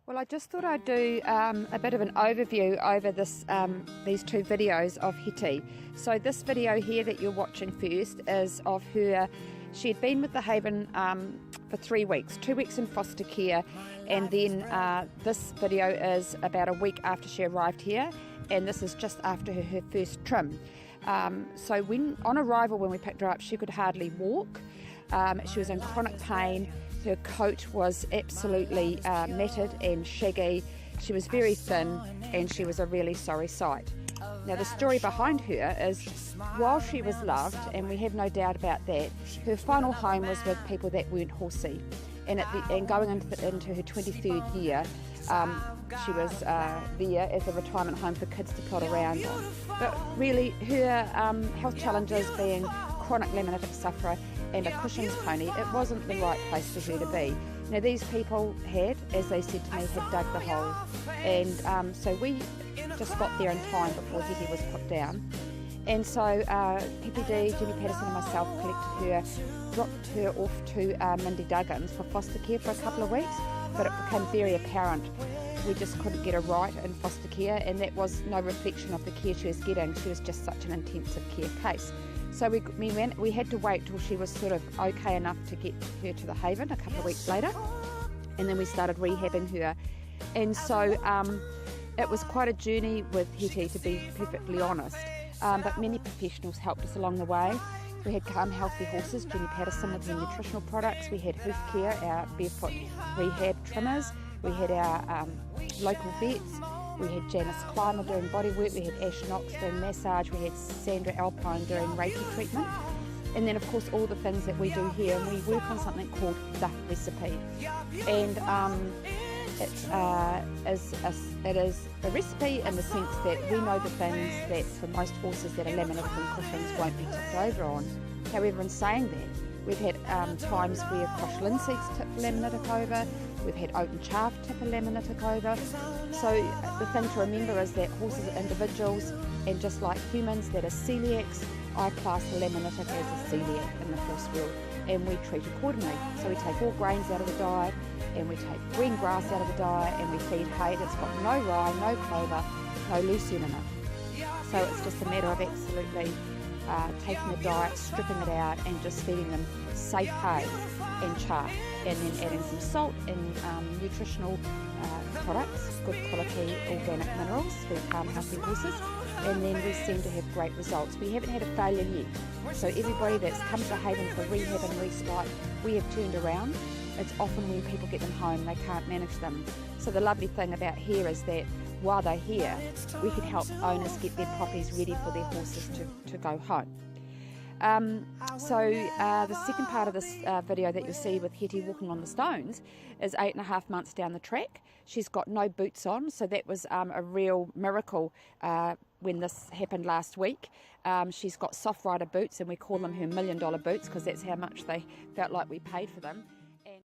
Well, I just thought I'd do a bit of an overview over these two videos of Hetty. So this video here that you're watching first is of her. She had been with the Haven for 3 weeks, 2 weeks in foster care, and then this video is about a week after she arrived here, and this is just after her first trim. So on arrival, when we picked her up, she could hardly walk. She was in chronic pain. Her coat was absolutely matted and shaggy. She was very thin, and she was a really sorry sight. Now, the story behind her is, while she was loved, and we have no doubt about that, her final home was with people that weren't horsey. And going into her 23rd year, she was there as a retirement home for kids to plod around on. But really, her health challenges, being chronic laminitis sufferer and a Cushing's pony, it wasn't the right place for her to be. Now, these people had, as they said to me, had dug the hole, and so we just got there in time before Hetty was put down. And so PPD, Jimmy Patterson and myself collected her, dropped her off to Mindy Duggan's for foster care for a couple of weeks, but it became very apparent we just couldn't get her right in foster care, and that was no reflection of the care she was getting. She was just such an intensive care case. So we had to wait till she was sort of okay enough to get her to the Haven a couple of weeks later, and then we started rehabbing her. And so it was quite a journey with Hetty, to be perfectly honest, but many professionals helped us along the way. We had Healthy Horses, Jimmy Patterson with her nutritional products. We had Hoof Care, our barefoot rehab trimmers. We had our local vets. We had Janice Clymer doing bodywork. We had Ash Knox doing massage. We had Sandra Alpine doing Reiki treatment. And then, of course, all the things that we do here. And we work on something called the recipe. And it is a recipe in the sense that we know the things that for most horses that are laminitic and Cushing's won't be tipped over on. However, in saying that, we've had times where crushed linseeds tip laminitic over. We've had oat and chaff tip a laminitic over. So the thing to remember is that horses are individuals, and just like humans that are celiacs, I class the laminitic as a celiac in the horse world, and we treat accordingly. So we take all grains out of the diet, and we take green grass out of the diet, and we feed hay that's got no rye, no clover, no lucerne in it. So it's just a matter of absolutely taking the diet, stripping it out, and just feeding them safe hay and chaff, and then adding some salt and nutritional products, good quality organic minerals for healthy horses, and then we seem to have great results. We haven't had a failure yet. So everybody that's come to the Haven for rehab and respite, we have turned around. It's often when people get them home, they can't manage them. So the lovely thing about here is that while they're here, we can help owners get their properties ready for their horses to go home. So the second part of this video that you'll see with Hetty walking on the stones is 8.5 months down the track. She's got no boots on, so that was a real miracle when this happened last week. She's got soft rider boots, and we call them her $1 million boots because that's how much they felt like we paid for them.